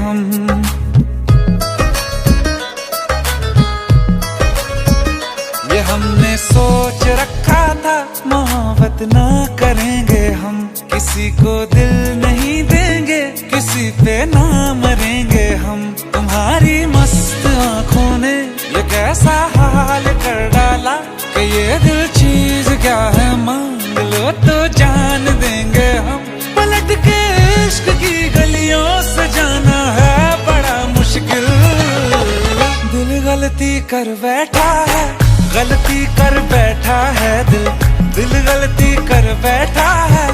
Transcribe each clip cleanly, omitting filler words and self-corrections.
हम। ये हमने सोच रखा था मोहब्बत ना करेंगे हम, किसी को दिल नहीं देंगे, किसी पे ना मरेंगे हम। तुम्हारी मस्त आंखों ने ये कैसा हाल कर डाला कि ये दिल चीज क्या है, मांग लो तो जान देंगे हम। पलट के इश्क की गलियों से जाना है बड़ा मुश्किल। दिल गलती कर बैठा है, गलती कर बैठा है दिल। दिल गलती कर बैठा है,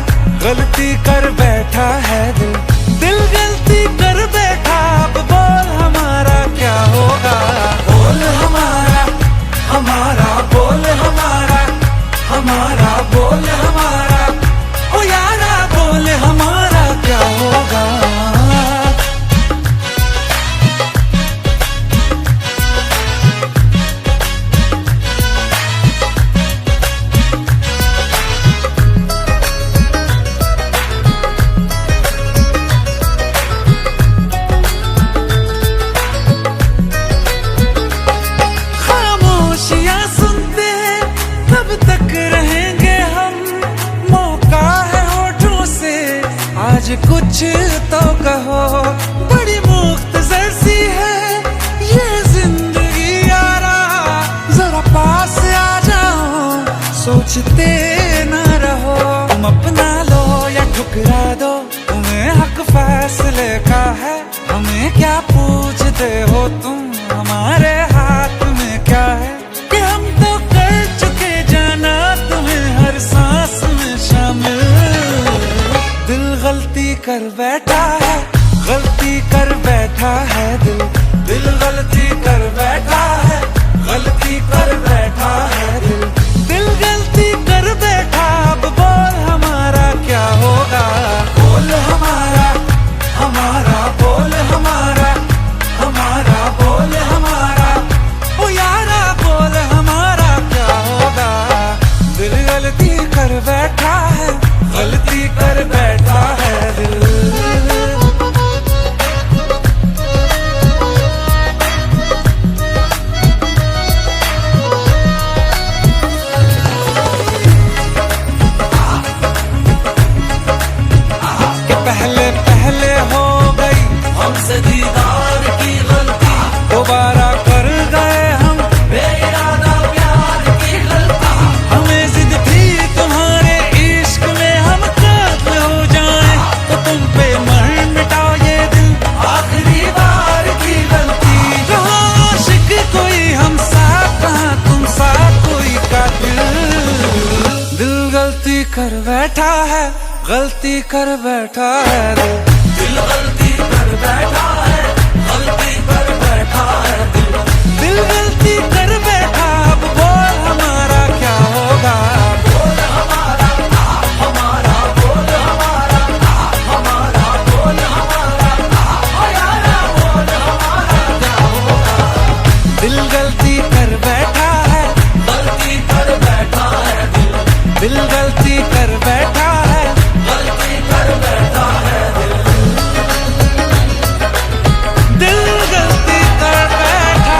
गलती कर बैठा है दिल। दिल गलती कर बैठा, अब बोल हमारा क्या होगा। बोल हमारा, हमारा बोल हमारा, हमारा बोल हमारा, ओ यारा बोल हमारा क्या होगा। कुछ तो कहो, बड़ी मुख्तसर सी है ये जिंदगी यारा। जरा पास आ जाओ, सोचते न रहो। तुम अपना लो या ठुकरा दो, तुम्हें हक फैसले का है। हमें क्या पूछते हो तुम, हमारे हाथ में क्या है। कि हम तो कर चुके जाना तुम्हें हर सांस में शामिल। दिल गलती कर बैठा है, गलती कर बैठा है दिल। दिल गलती कर बैठा है, गलती कर बैठा है दिल। दिल गलती कर बैठा, अब बोल हमारा क्या होगा। बोल हमारा, हमारा बोल हमारा, हमारा बोल हमारा, ओ यारा बोल हमारा क्या होगा। दिल गलती कर बैठा है, गलती कर बैठा है दिल। कि पहले पहले हो गई हमसे दीदार की गलती, दोबारा कर गए हम बेइरादा प्यार की गलती। हमें जिद थी तुम्हारे इश्क में हम काबिल हो जाएं, तो तुम पे मर मिटा ये दिल आखिरी बार की गलती। कहाँ आशिक कोई हम साथ, कहाँ तुम साथ कोई कातिल। दिल गलती कर बैठा है, गलती कर बैठा है दिल। दिल गलती कर बैठा है, गलती कर बैठा है दिल। दिल गलती कर बैठा, अब बोल हमारा क्या होगा। बोल हमारा, हमारा बोल हमारा, हमारा बोल हमारा, ओ यारा बोल हमारा क्या होगा। दिल गलती कर बैठा है, गलती कर बैठा है दिल। दिल गलती कर बैठा है, गलती कर बैठा है दिल। दिल गलती कर बैठा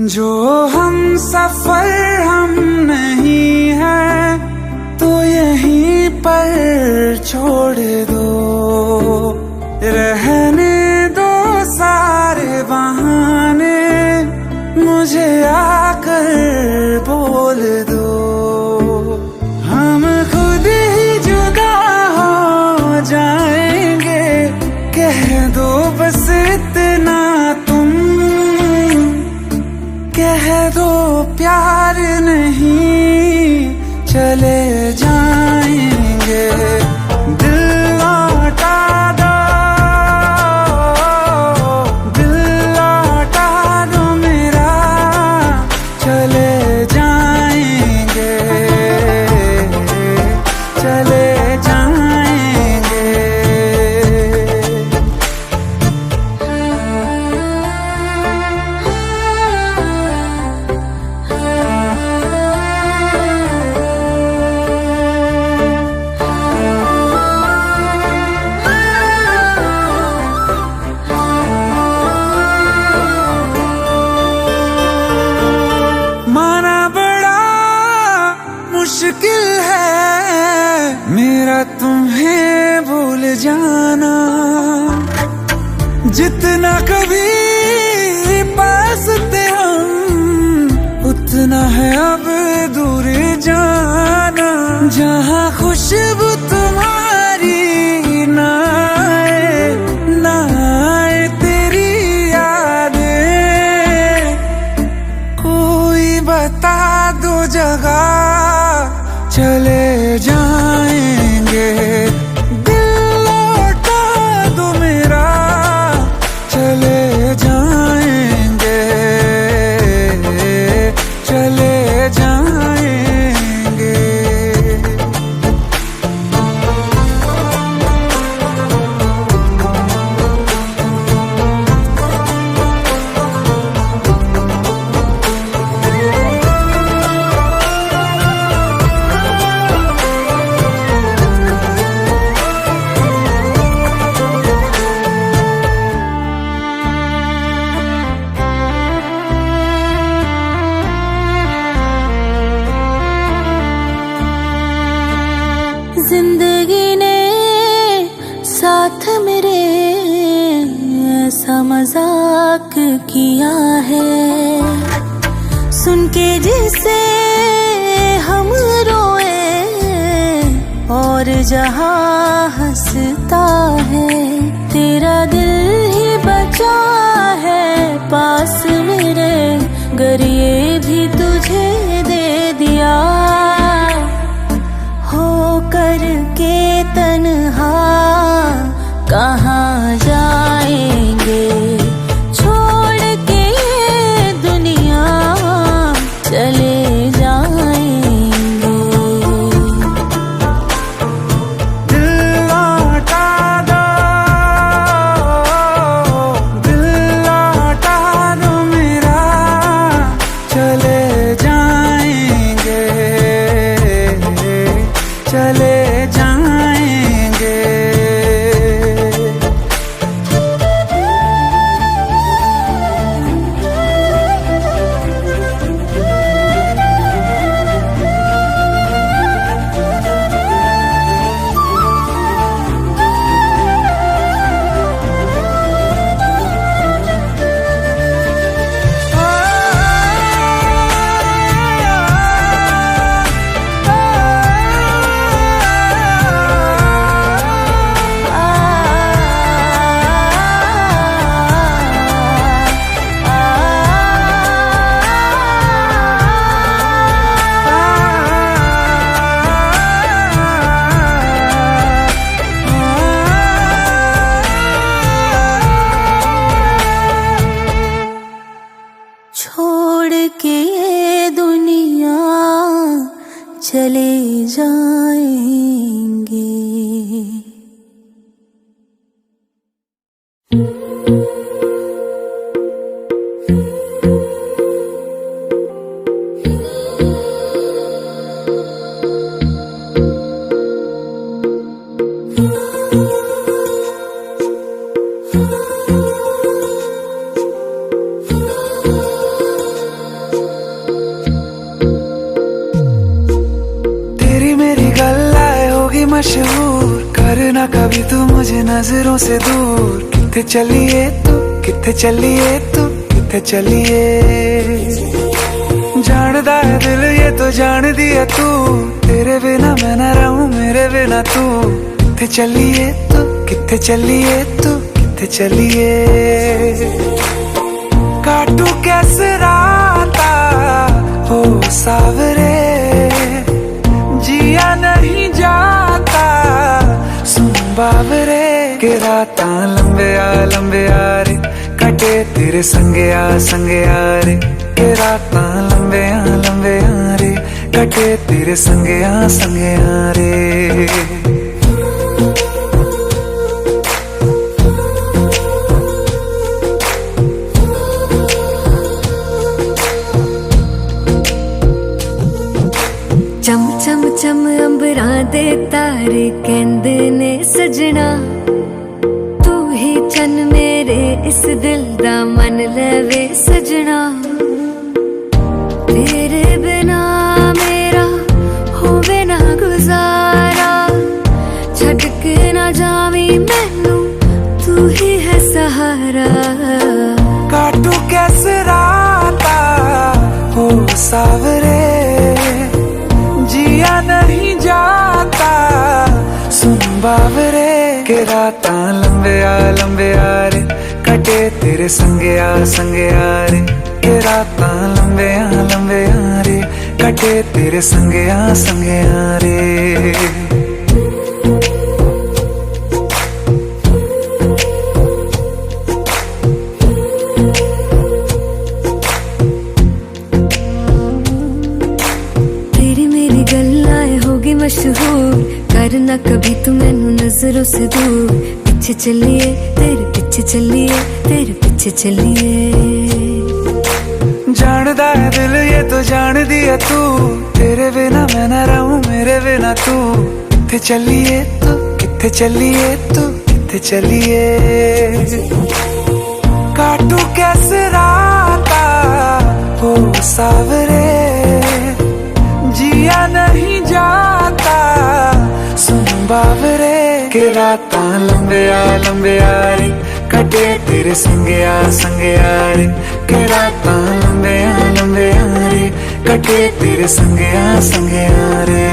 जो हम सफर हम नहीं है, तो यहीं पर छोड़ दो। रहने दो सारे बहाने, मुझे आकर बोल दो। हम खुद ही जुदा हो जाएंगे, कह दो बस इतना तुम। कह दो प्यार नहीं, चले जाएंगे। दिल जाना, जितना कभी पास थे हम उतना है अब दूर जाना। जहाँ खुशबू तुम्हारी ना आए तेरी यादें, कोई बता दो जगह चले जाएंगे। दिल लौटा दो मेरा चले जाएंगे, चले जाएंगे। जिंदगी ने साथ मेरे ऐसा मजाक किया है, सुन के जिसे हम रोए और जहां हंसता है। तेरा दिल ही बचा है पास मेरे, गर ये भी तुझे दे दिया। हो करके तन्हा कहाँ जाएंगे, छोड़ के ये दुनिया चले जाएंगे। दिल लौटा दो, दिल लौटा दो मेरा चले जाएंगे, चले जाएंगे। छोड़ के ये दुनिया चले जाएंगे। तेरी मेरी गल्लाए होगी मशहूर, करना कभी तू मुझे नजरों से दूर। किथे चलिए तू, किथे चलिए तू, किथे चलिए। जानदा है दिल ये तो जान दिया तू, तेरे बिना मैं न रहूं मेरे बिना तू। किथे चलिए तू, किथे चलिए तू, किथे चलिए। काटू कैसे राता हो सावरे, जिया नहीं जाता सुन बाबरे। के रातां लंबे आ रे, कटे तेरे संगे आ रे। के रातां लंबे आ रे, कटे तेरे संगे आ रे। चम चम चम अंबरां दे तारे कहंदे ने सजना, तू ही चन मेरे इस दिल दा मन लवे सजना। तेरे बिना मेरा होवे ना गुजारा, छड़ के ना जावी बावरे के रातां लंबे आ रे कटे तेरे संगे आ रे के रातां लंबे आ रे कटे तेरे संगे आ रे। मशहूर करना कभी तू मैनू नजरों से दूर, पीछे चलिए तेरे पीछे चलिए तेरे पीछे चलिए। जानदा है दिल ये तो जान दिया तू, तेरे बिना मैं ना रहूं मेरे बिना तू। किथे चलिए तू किथे चलिए तू किथे चलिए। काटू कैसे राता हो सावरे जिया नहीं जाता सुन बावरे के रातां लंबे आ रे कटे तेरे संगे आ रे के रातां लंबे आ रे कटे तेरे संगे आ रे।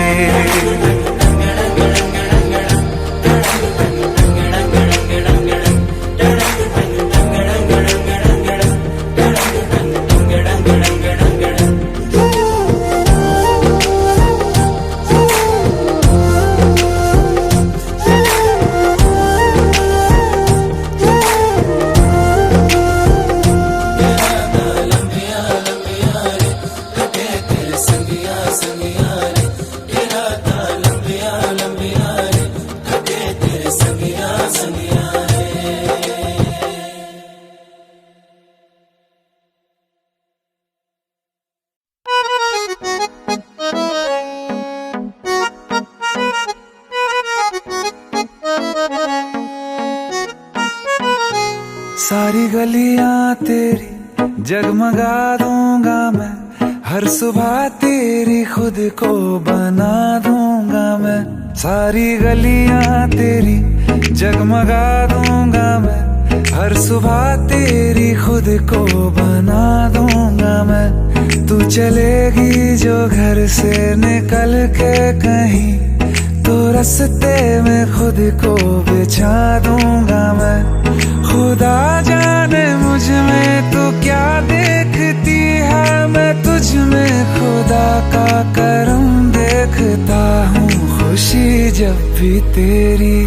सारी गलियां तेरी जगमगा दूंगा मैं, हर सुबह तेरी खुद को बना दूंगा मैं। सारी गलियां तेरी जगमगा दूंगा मैं, हर सुबह तेरी खुद को बना दूंगा मैं। तू चलेगी जो घर से निकल के कहीं, तो रास्ते में खुद को बिछा दूंगा मैं। खुदा जाने मुझ में तू क्या देखती है, मैं तुझ में खुदा का करम देखता हूँ। खुशी जब भी तेरी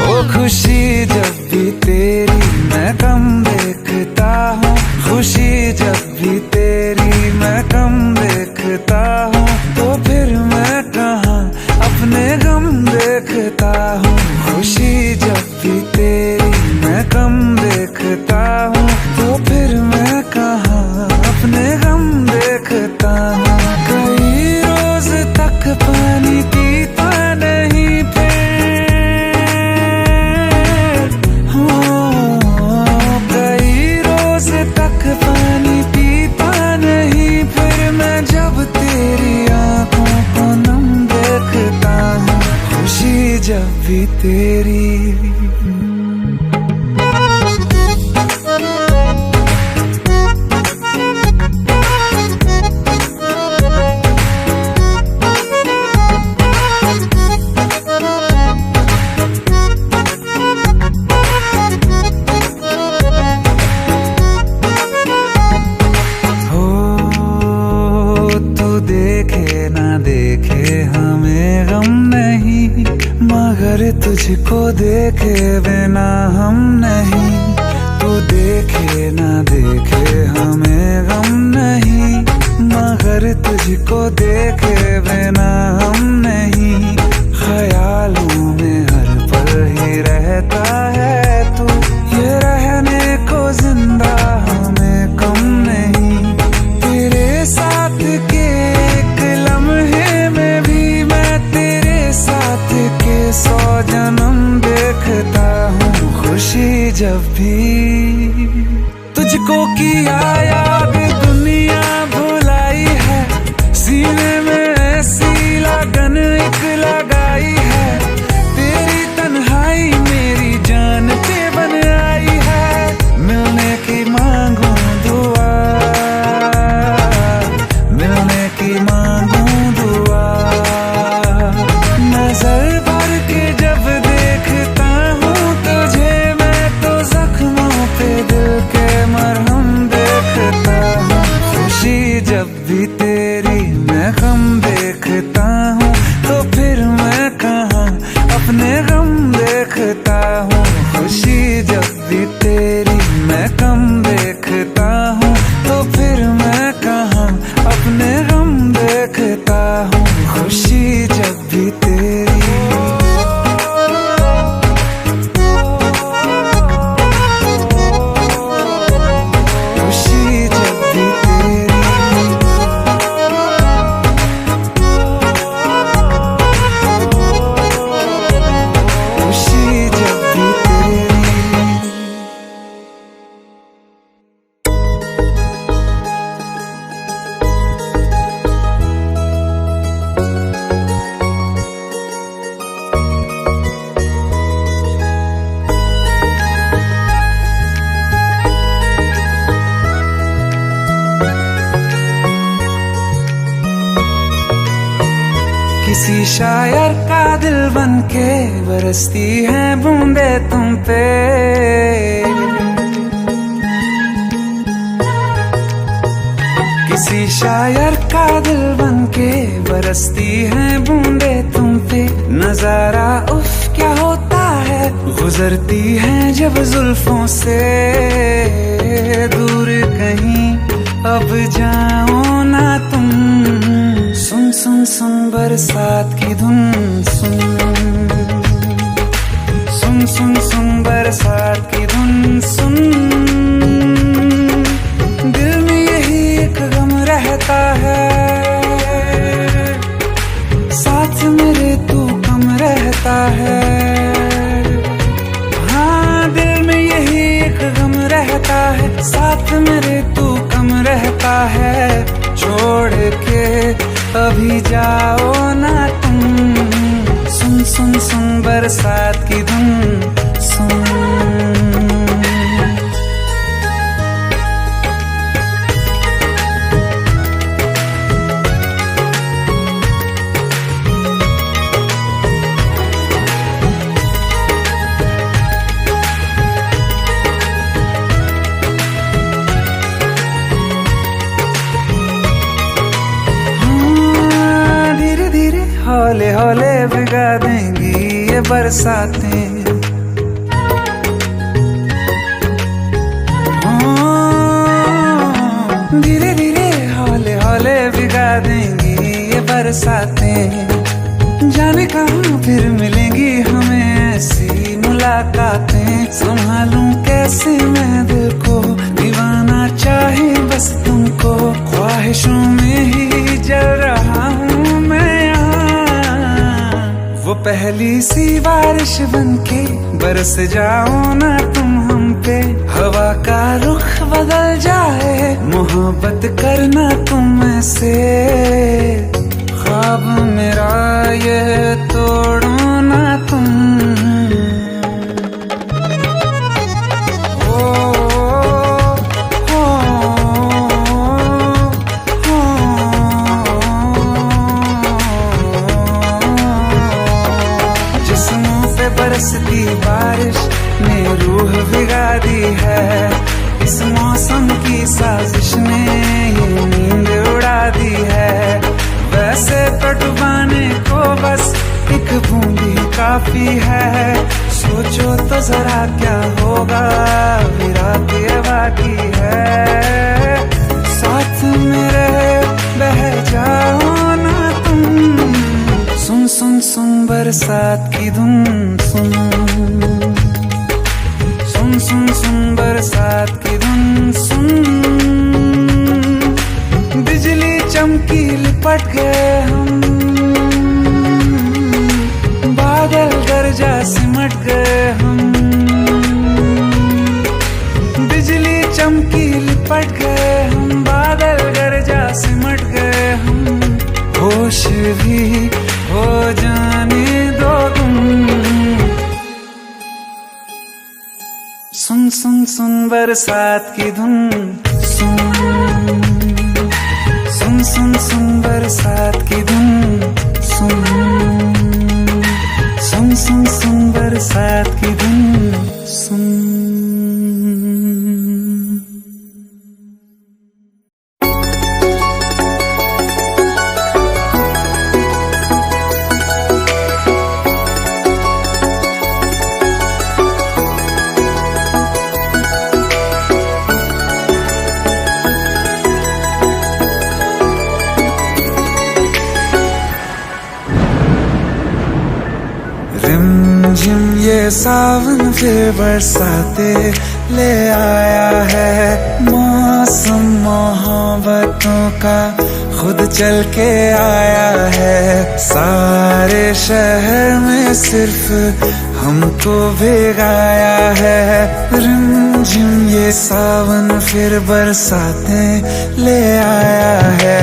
ओ खुशी जब भी तेरी मैं कम देखता हूँ। खुशी जब भी तेरी मैं कम देखता हूँ, तो फिर मैं कहाँ अपने गम देखता हूँ। खुशी जब भी तेरी मैं कम देखता हूँ, तो फिर मैं कहाँ अपने गम देखता हूँ। कई रोज तक पानी पीता नहीं फिर कई रोज तक पानी पीता नहीं फिर मैं जब तेरी आंखों को नम देखता हूँ। खुशी जब भी तेरी तुझको देखे बिना हम नहीं, तू देखे ना देखे हमें गम नहीं। मगर तुझको देखे बिना हम नहीं, ख्यालों में हर पल ही रहता है तू। ये रहने को जिंदा हमें कम नहीं, तेरे साथ के एक लम्हे में भी मैं तेरे साथ के 100 जन्म देखता हूँ। खुशी जब भी तुझको किया याद दुनिया भुलाई है, सीने में ऐसी लगन एक लगाई है। तेरी तन्हाई मेरी जान पे बन आई है, मिलने की मांगू दुआ, मिलने की मांगू दुआ। नजर शायर का दिल बनके बरसती है बूंदे तुम पे। किसी शायर का दिल बनके बरसती है बूंदे तुम पे। नजारा उफ क्या होता है, गुजरती है जब जुल्फों से। दूर कहीं अब जाओ ना तुम, सुन सुन सुन बरसात की धुन। सुन सुन सुन सुन बरसात की धुन। सुन दिल में यही एक गम रहता है, साथ मेरे तू कम रहता है। हाँ दिल में यही एक गम रहता है, साथ मेरे तू कम रहता है। छोड़ के अभी जाओ ना तुम, सुन सुन सुन बरसात की धुन। सुन हौले हौले भिगा देंगी ये बरसातें। धीरे धीरे हौले हौले भिगा देंगी ये बरसातें। जाने कहाँ फिर मिलेंगी हमें ऐसी मुलाकातें। संभालूं कैसे मैं दिल को, दीवाना चाहे बस तुमको। ख्वाहिशों में ही जल रहा हूँ मैं यहाँ। वो पहली सी बारिश बनके बरस जाओ ना तुम हम पे। हवा का रुख बदल जाए, मोहब्बत करना तुम ऐसे। ख्वाब मेरा ये तोड़ो ना तुम। बरसती बारिश ने रूह भिगा दी है। इस मौसम की साजिश ने ये नींद उड़ा दी है। वैसे तो डुबाने को बस एक बूंद ही काफी है। सोचो तो जरा क्या होगा, रात ये बाकी है। साथ मेरे बह जाओ ना तुम, सुन सुन सुन बरसात की धुन। सुन सुन सुन सुन बरसात की धुन। सुन बिजली चमकी लिपट गए हम, बादल गरजा सिमट गए हम। बिजली चमकी लिपट गए हम, बादल गरजा सिमट गए हम। होश भी हो जाने दो तुम, सुन सुन सुन बरसात की धुन। सुन सुन सुन सुन बरसात की धुन। सुन सुन सुन सुन बरसात की धुन। सुन रिमझिम ये सावन फिर बरसाते ले आया है। मौसम मोहब्बतों का खुद चल के आया है। सारे शहर में सिर्फ हमको भिगाया है। रिमझिम ये सावन फिर बरसाते ले आया है।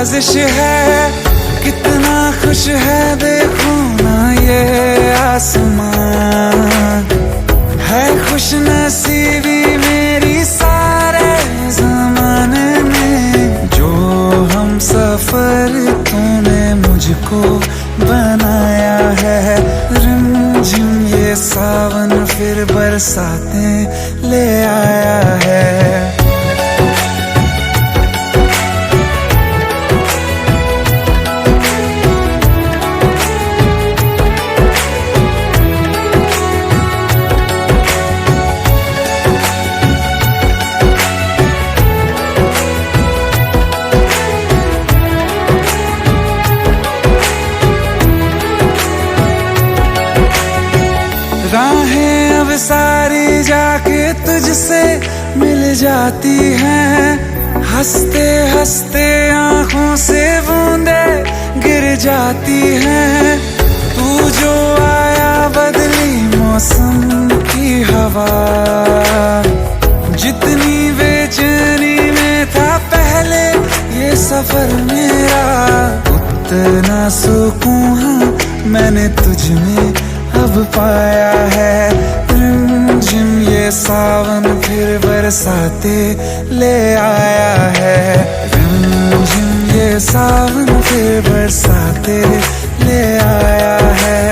नवाजिश है, कितना खुश है देखो ना ये आसमान। है खुश नसीबी मेरी सारे ज़माने में, जो हम सफर तूने मुझको बनाया है। रिमझिम ये सावन फिर बरसातें ले आया है। राहें अब सारी जाके तुझसे मिल जाती हैं, हंसते हंसते आंखों से बूंदे गिर जाती हैं। तू जो आया बदली मौसम की हवा, जितनी बेचैनी में था पहले ये सफर मेरा, उतना सुकून हाँ मैंने तुझ में अब पाया है। रिमझिम ये सावन फिर बरसाते ले आया है। रिमझिम ये सावन फिर बरसाते ले आया है।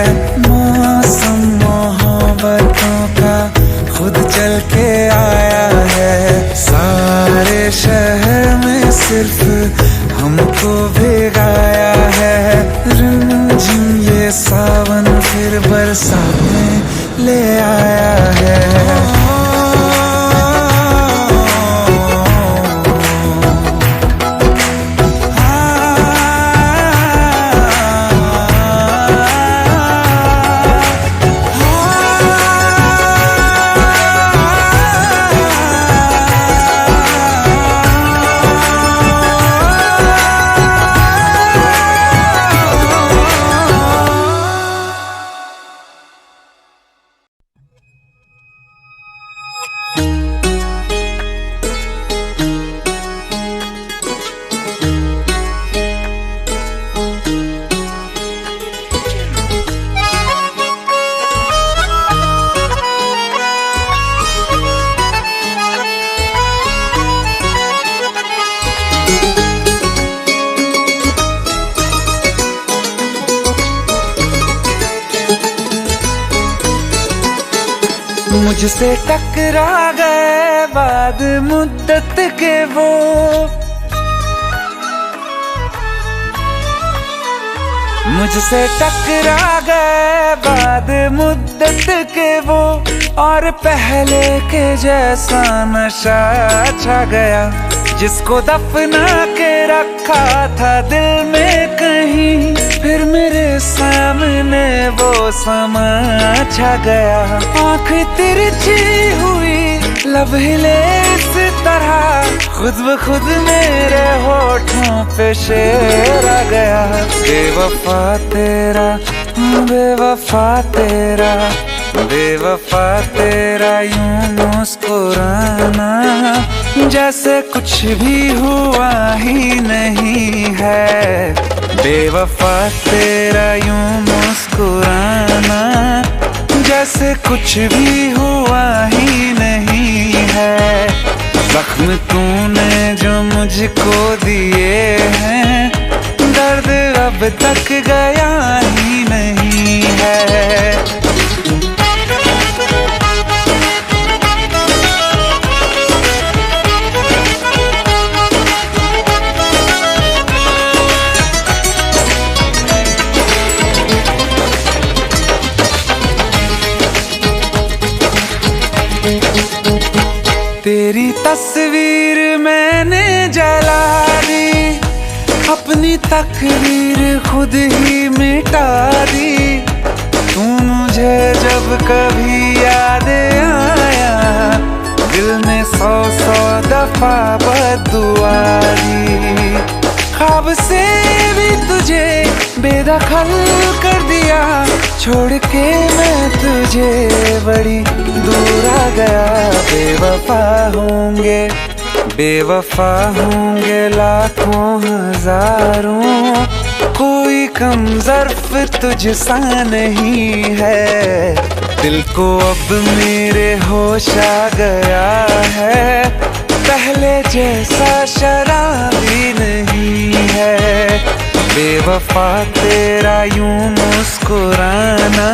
मौसम मोहब्बतों का खुद चल के आया है। सारे शहर में सिर्फ हमको भिगाया है। रिमझिम ये सावन फिर बरसातें ले आया है। मुझसे टकरा गए बाद मुद्दत के वो, मुझसे टकरा गए बाद मुद्दत के वो, और पहले के जैसा नशा छा गया। जिसको दफना के रखा था दिल में कहीं, फिर मेरे सामने वो समा छा गया। आँख तिरछी हुई लब हिले इस तरह, खुद ब खुद मेरे होठों पे शेर आ गया। बेवफा तेरा, बेवफा तेरा, बेवफा तेरा यूं मुस्कुराना, जैसे कुछ भी हुआ ही नहीं है। बेवफा तेरा यूं मुस्कुराना, जैसे कुछ भी हुआ ही नहीं है। जख्म तूने जो मुझको दिए हैं, दर्द अब तक गया ही नहीं है। तेरी तस्वीर मैंने जला दी, अपनी तकदीर खुद ही मिटा दी। तू मुझे जब कभी याद आया, दिल ने 100 दफा बद्दुआ दी। ख्वाब से भी तुझे बेदखल कर दिया, छोड़ के मैं तुझे बड़ी दूर आ गया। बेवफा होंगे बेवफा होंगे लाखों हजारों, कोई कम ज़र्फ तुझसा नहीं है। दिल को अब मेरे होश आ गया है, पहले जैसा शराबी नहीं है। बेवफा तेरा यूं मुस्कुराना,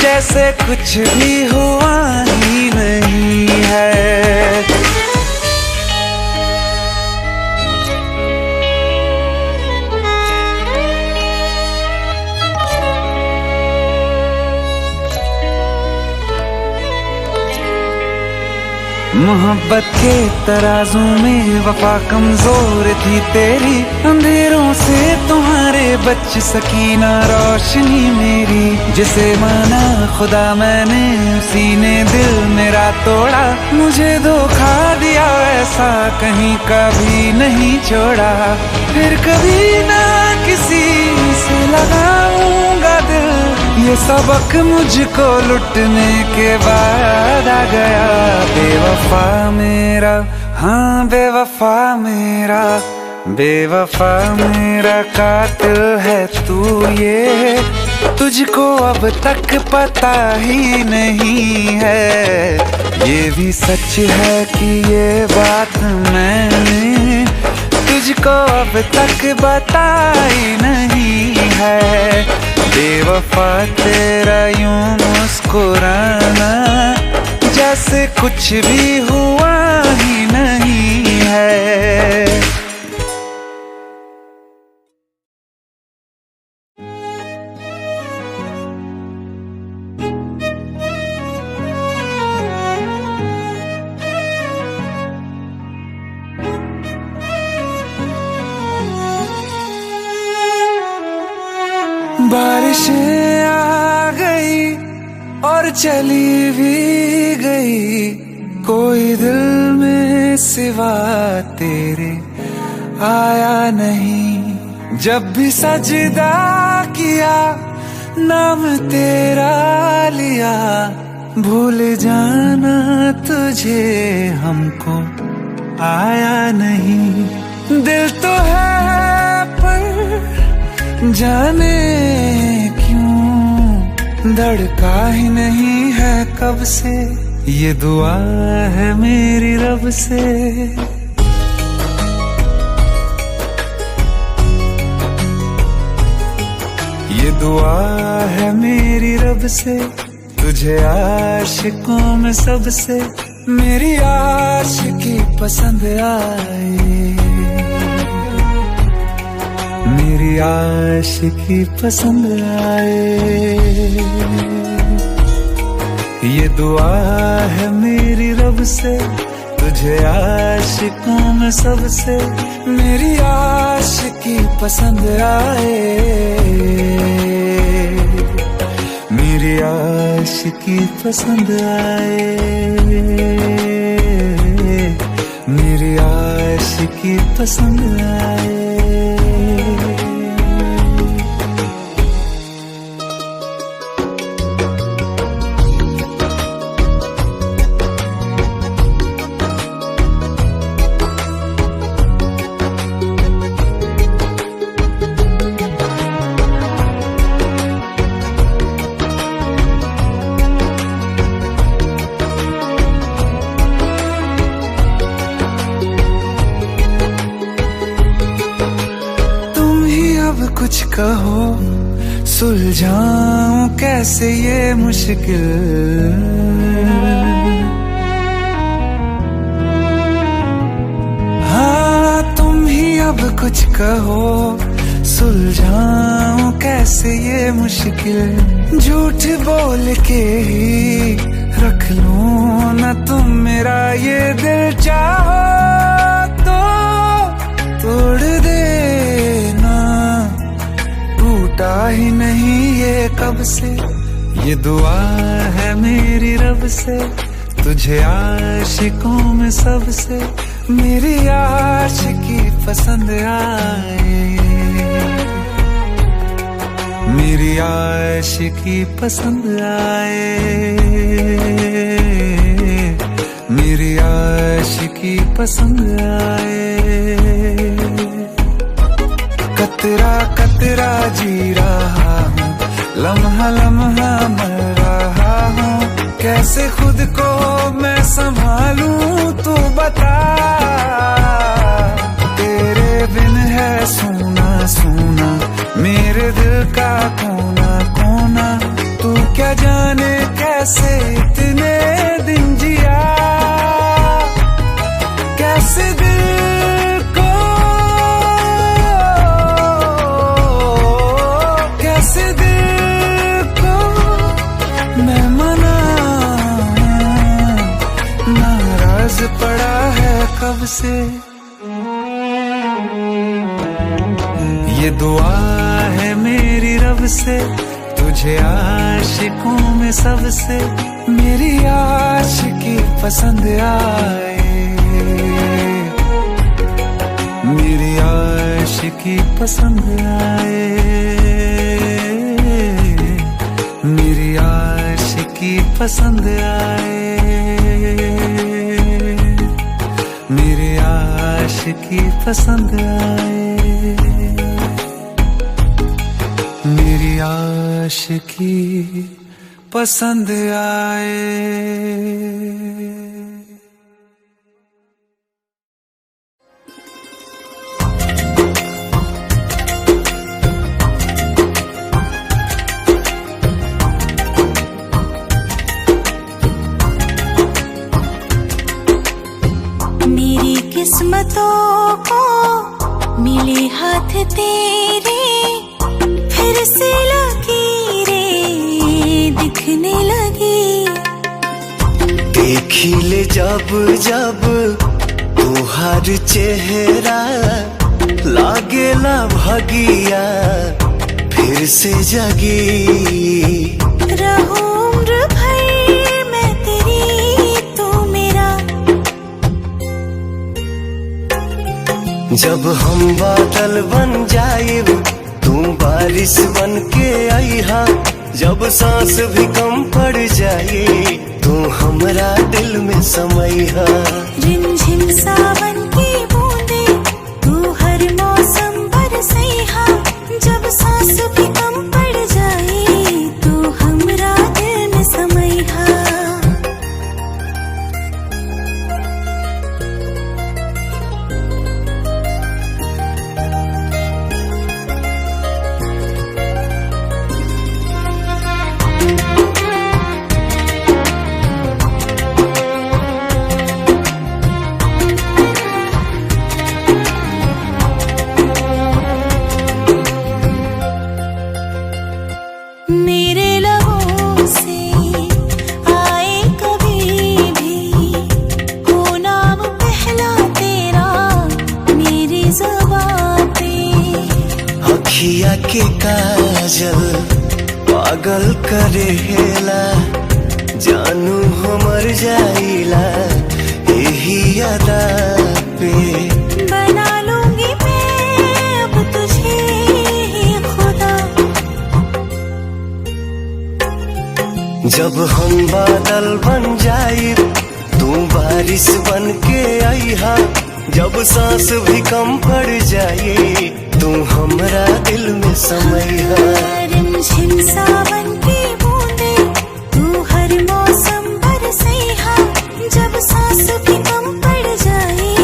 जैसे कुछ भी हुआ ही नहीं है। मोहब्बत के तराजू में वफा कमजोर थी तेरी, अंधेरों से तुम्हारे बच सकी ना रोशनी मेरी। जिसे माना खुदा मैंने उसी ने दिल मेरा तोड़ा, मुझे धोखा दिया ऐसा कहीं कभी नहीं छोड़ा। फिर कभी ना किसी से लगाऊंगा दिल, ये सबक मुझको लुटने के बाद आ गया। बेवफा मेरा, हाँ बेवफा मेरा, बेवफा मेरा कातिल है तू, ये तुझको अब तक पता ही नहीं है। ये भी सच है कि ये बात मैंने तुझको अब तक बताई नहीं है। बेवफा तेरा यूं मुस्कुराना, जैसे कुछ भी हुआ ही नहीं है। बारिशें आ गई और चली भी गई, कोई दिल में सिवा तेरे आया नहीं। जब भी सजदा किया नाम तेरा लिया, भूल जाना तुझे हमको आया नहीं। दिल तो है पर जाने क्यों धड़का ही नहीं है कब से, ये दुआ है मेरी रब से। ये दुआ है मेरी रब से, तुझे आशिकों में सबसे मेरी आशिकी पसंद आए, मेरी आशिकी पसंद आए। ये दुआ है मेरी रब से, तुझे आशिकों में सबसे मेरी आशिकी पसंद आए, मेरी आशिकी पसंद आए, मेरी आशिकी पसंद आए। कुछ कहो सुलझाऊं कैसे ये मुश्किल, हाँ तुम ही अब कुछ कहो सुलझाऊं कैसे ये मुश्किल। झूठ बोल के ही रख लूं न तुम मेरा ये दिल, चाहो तो तोड़ देना, टूटा ही नहीं ये कब से। ये दुआ है मेरी रब से, तुझे आशिकों में सबसे मेरी आशिकी पसंद आए, मेरी आशिकी पसंद आए, मेरी आशिकी आशिकी पसंद आए। कतरा कतरा जी रहा हूँ, लम्हा लम्हा मर रहा हूँ, कैसे खुद को मैं संभालूं तू बता। तेरे बिन है सूना सूना मेरे दिल का कोना कोना, तू क्या जाने कैसे इतने दिन जिया, कैसे दिल को, कैसे दिल को मैं मनाऊं, नाराज पड़ा है कब से। ये दुआ है मेरी रब से, तुझे आशिकों में सबसे मेरी आशिकी पसंद आए, मेरी आशिकी पसंद आए, मेरी आशिकी पसंद आए, मेरी आशिकी पसंद आए, मेरी आशिकी पसंद आए। मेरी किस्मतों को मिले हाथ तेरे, फिर से लकीरें दिखने लगी। देखी ले जब जब तुहार चेहरा, लागेला भगिया फिर से जगी। रहूं उम्र भर मैं तेरी तू मेरा, जब हम बादल बन जाइब तू बारिश बन के आईहा, जब सांस भी कम पड़ जाए तू हमरा दिल में समैहा। रिमझिम सावन की बूंदे तू हर मौसम बरसैहा, जब सांस भी कम पड़ जाए तू हमरा दिल में समैहा। मेरे लबों से आए कभी भी हो नाम पहला तेरा मेरी ज़ुबां पे। अखिया के काजल पागल करेला, जानू हमर जाइला यही अदा पे। बना लूंगी मैं अब तुझे खुदा, जब हम बादल बन जाइब तू बारिश बन के आईहा, जब सांस भी कम पड़ जाए तू हमरा दिल में समैहा। रिमझिम सावन की बूंदे तू हर मौसम बरसैहा, जब सांस भी कम पड़ जाए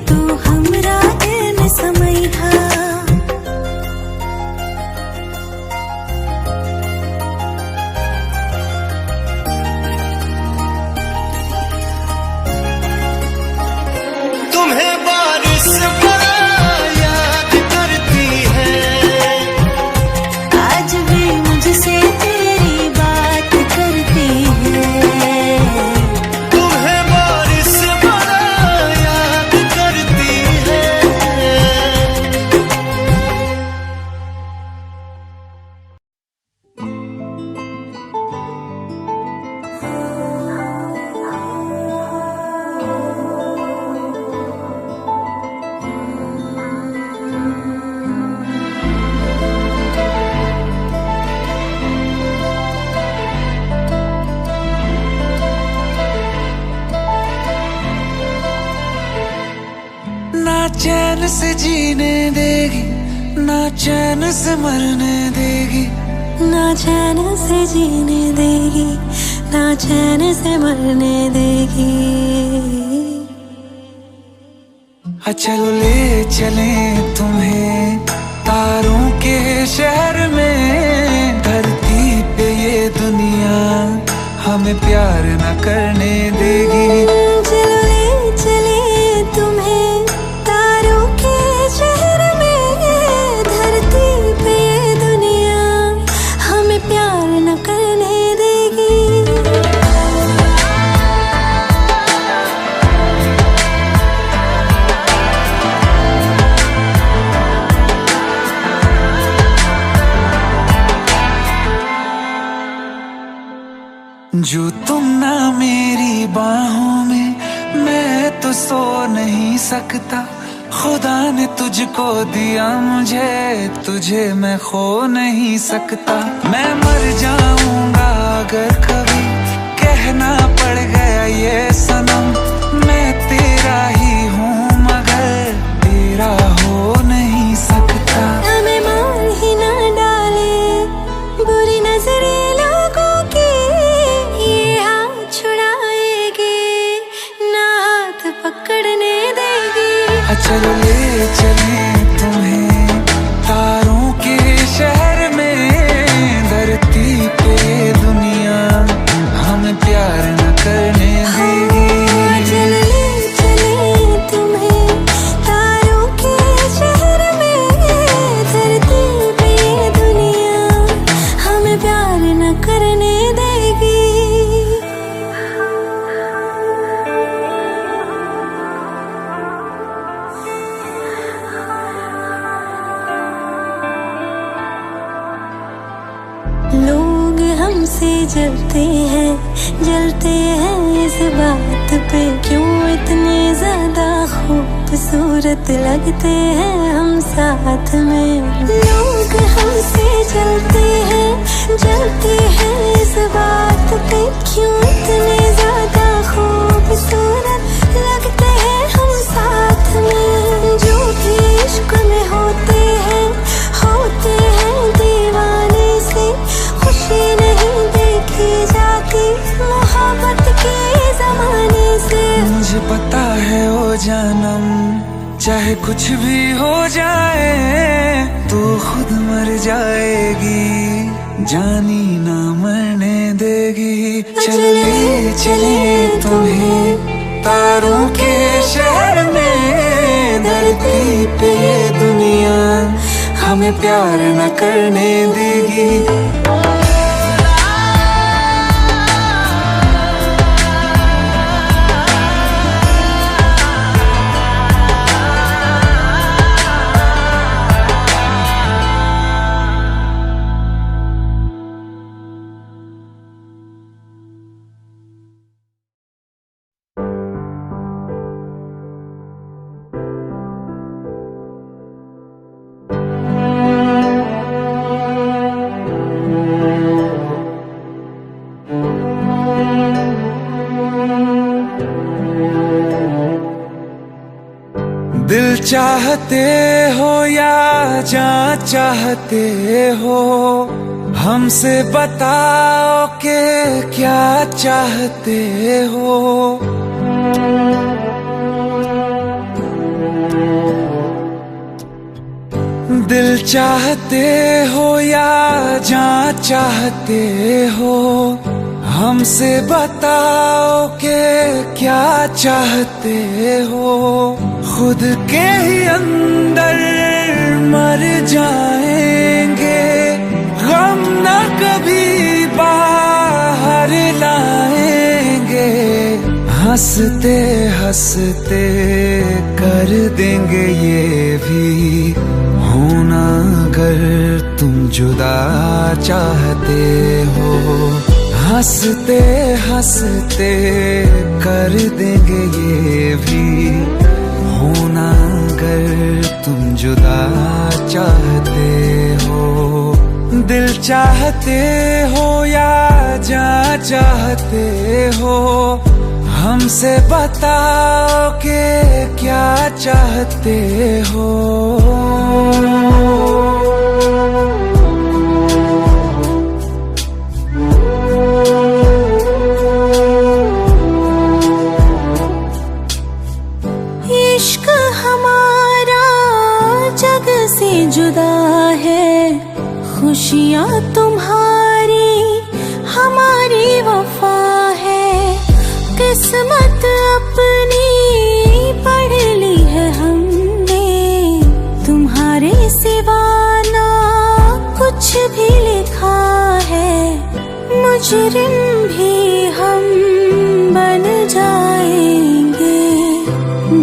तू हमरा दिल में समैहा। तुम्हें बारिश बड़ा याद करती है, आज भी मुझसे तेरी से जीने देगी, ना चैन से मरने देगी, ना चैन से जीने देगी, ना चैन से मरने देगी। चलो ले चले तुम्हें तारों के शहर में, धरती पे ये दुनिया हमें प्यार न करने देगी। चलो ले चले तुम्हें तारों के शहर में, धरती पे ये दुनिया हमें प्यार न करने देगी। जो तुम ना मेरी बाहों में, मैं तो सो नहीं सकता। खुदा ने तुझको दिया मुझे, तुझे मैं खो नहीं सकता। मैं मर जाऊंगा अगर कभी कहना पड़ गया ये सनम, मैं तेरा ही हूँ मगर तेरा हो नहीं सकता। हमें मार ही ना डाले बुरी नजरें लोगों की, ये हाथ छुड़ाएगी ना हाथ पकड़ने देगी। चलो ले चले तुम्हें तारों के शहर में, धरती पे दुनिया हमें प्यार न करने देगी। चलो ले चले तुम्हें तारों के शहर में, धरती पे ये दुनिया हमें प्यार न करने देगी। लोग हमसे जलते हैं इस बात पे, क्यों इतने ज्यादा खूबसूरत लगते हैं हम साथ में। लोग हमसे जलते हैं इस बात पे, क्यों इतने ज्यादा खूबसूरत लगते हैं हम साथ में। जो भी इश्क में होते हैं दीवाने से, खुशी नहीं देखी जाती मोहब्बत के ज़माने से। मुझे पता है ओ जानम, चाहे कुछ भी हो जाए तू खुद मर जाएगी, जानी ना मरने देगी। चले चले तुम्हें तारों के शहर में, धरती पे दुनिया हमें प्यार न करने देगी। दिल चाहते हो या जान चाहते हो, हमसे बताओ कि क्या चाहते हो। दिल चाहते हो या जान चाहते हो, हमसे बताओ कि क्या चाहते हो। खुद के ही अंदर मर जाएंगे, गम न कभी बाहर लाएंगे। हंसते हंसते कर देंगे ये भी होना, अगर तुम जुदा चाहते हो। हंसते हंसते कर देंगे ये भी होना, अगर तुम जुदा चाहते हो। दिल चाहते हो या जान चाहते हो, हमसे बताओ कि क्या चाहते हो। इश्क हमारा जग से जुदा है, खुशियाँ तुम्हारी हमारी वफा है। किस्मत अपनी पढ़ ली है हमने, तुम्हारे सिवा ना कुछ भी लिखा है। मुजरिम भी हम बन जाएंगे,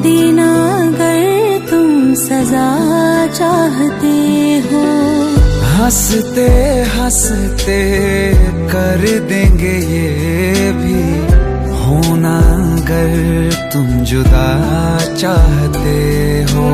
देना अगर तुम सजा चाहते हो। हंसते हंसते कर देंगे ये भी, होना अगर तुम जुदा चाहते हो।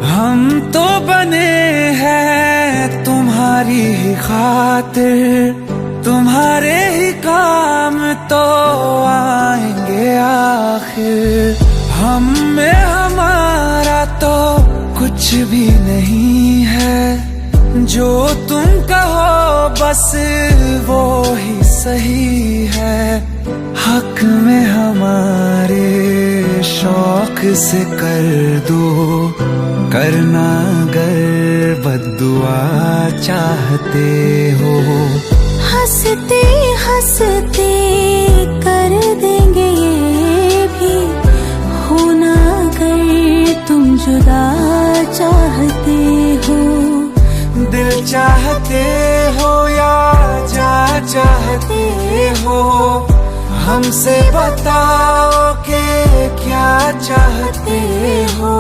हम तो बने हैं तुम्हारी ही खातिर, तुम्हारे ही काम तो आएंगे आखिर। हम में हमारा तो कुछ भी नहीं है, जो तुम कहो बस वो ही सही है। हक में हमारे शौक से कर दो, करना अगर बद्दुआ चाहते हो। हंसते हंसते कर देंगे ये भी, होना अगर तुम जुदा चाहते हो। दिल चाहते हो या जा चाहते हो, हमसे बताओ कि क्या चाहते हो।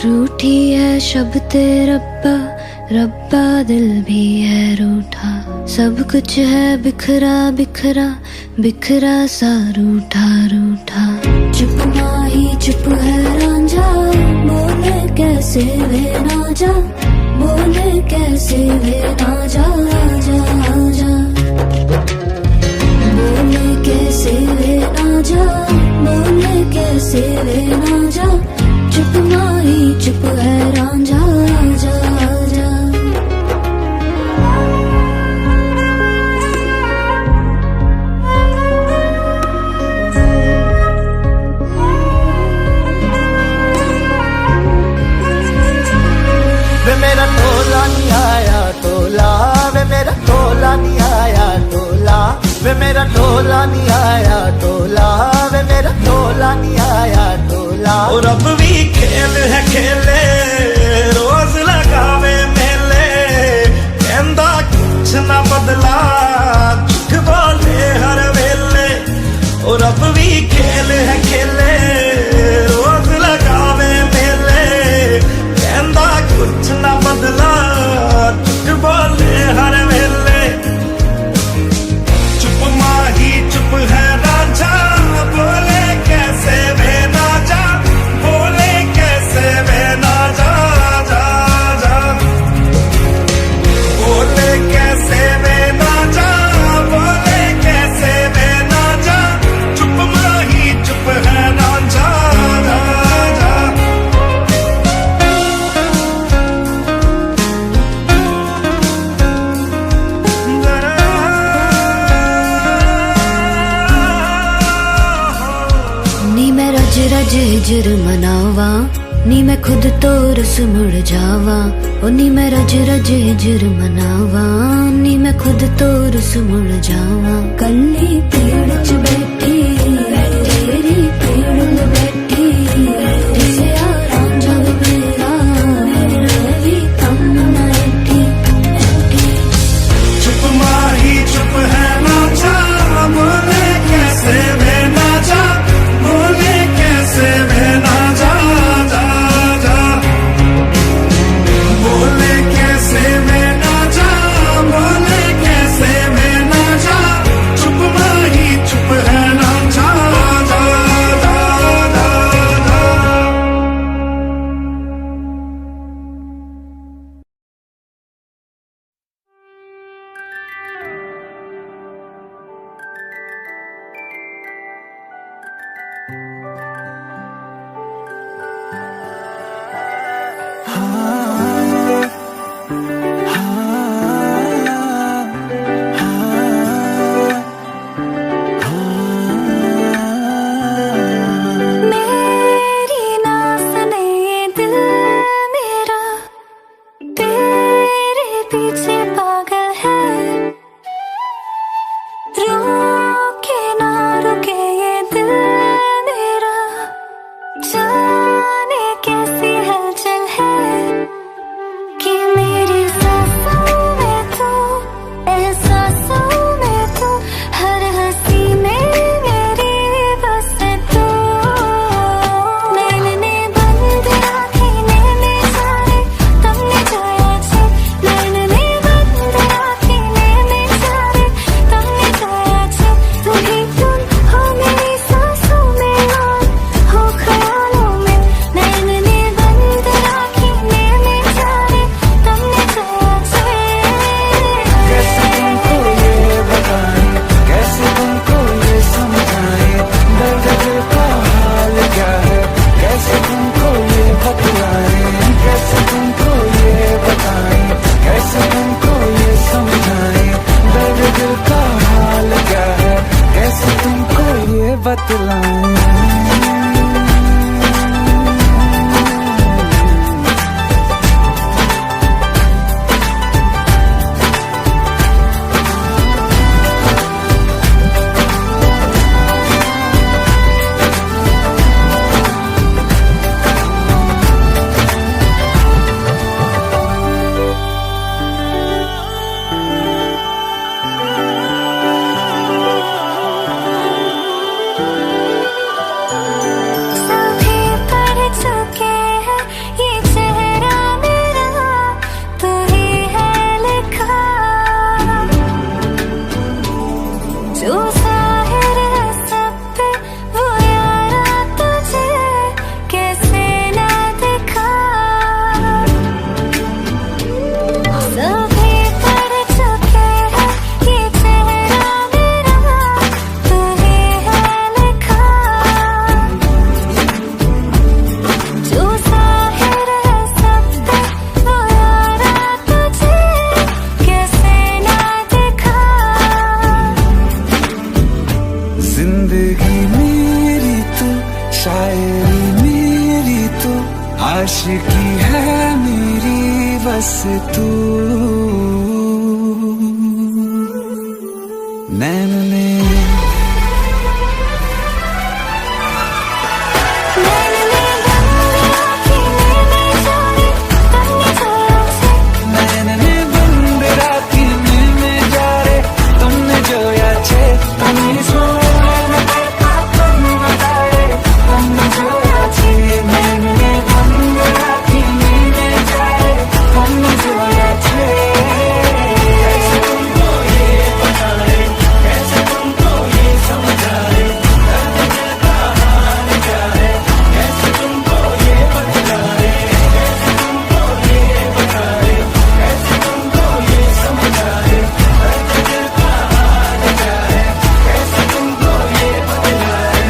रूठी है शब्द रब्बा, रब्बा दिल भी है रूठा। सब कुछ है बिखरा बिखरा, बिखरा सा रूठा रूठा। चुप माही चुप है रांझा, बोले कैसे वे ना जा, बोले कैसे वे ना जा जा जा। बोले कैसे वे ना जा, बोले कैसे वे ना जा। चुप माही चुप है रांझा जा जा। वे मेरा टोला नहीं आया टोला, वे मेरा टोला नहीं आया टोला, वे मेरा टोला नहीं आया टोला, वे मेरा टोला नहीं आया टोला। और अब भी खेल है खेले, रोज लगावे मेले, कहंदा कुछ ना बदला, झूठ बोले हर वेले। और अब भी खेल है खेले, रोज लगावे मेले, कहंदा कुछ ना बदला, झूठ बोले हर वेले। चुप माही चुप है रांझा, बोले कैसे वे ना जा, बोले कैसे वे ना जा जा जा। बोले कैसे वे ना जा, बोले कैसे वे ना जा। चुप माही चुप है रांझा जा जा। नी मैं रज रज हिजर मनावा, नी मैं खुद तो रस मुड़ जावा। ओ नी मैं रज रज हिजर मनावा, नी मैं खुद तो रस मुड़ जावा। कल्ली पेड़ च बैठी तेरी पेड़ में बैठी, दिसया रांझा वे मेरा बतलाऊं। सभी पढ़ चुके हैं ये चेहरा मेरा, तू ही है लिखा। जो जाहिर है सब पे वो यारा तुझे कैसे ना दिखा। सभी पढ़ चुके हैं ये चेहरा मेरा, तू ही है लिखा। जो जाहिर है सब पे वो यारा तुझे कैसे ना दिखा। जिंदगी मेरी तू, शायरी मेरी तू, आशिकी है मेरी बस तू। नैन ने मैंने बंद राखी में जा रे तुमने जो याचे तुमने सो तुमने जो याचे। मैंने बंद राखी में जा रे तुमने जो याचे। कैसे तुमको ये बताए, कैसे तुमको ये समझाए, दर्द दिल का हाल क्या है, कैसे तुमको ये बतलाए, कैसे तुमको ये बताए, कैसे तुमको ये समझाए, दर्द दिल का हाल क्या है, कैसे तुमको ये बतलाए।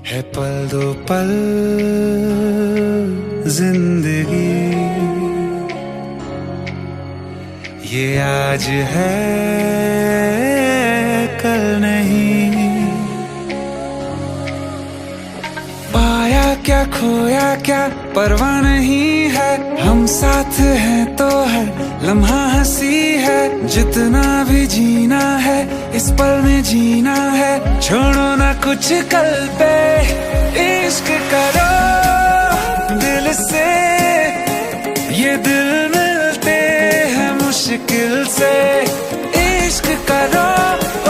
है पल दो पल जिंदगी, ये आज है कल नहीं। पाया क्या खोया क्या परवाह नहीं है, हम साथ हैं तो हर लम्हा हंसी है। जितना भी जीना है इस पल में जीना है, छोड़ो ना कुछ कल पे, इश्क करो दिल से। ये दिल मिलते हैं मुश्किल से, इश्क करो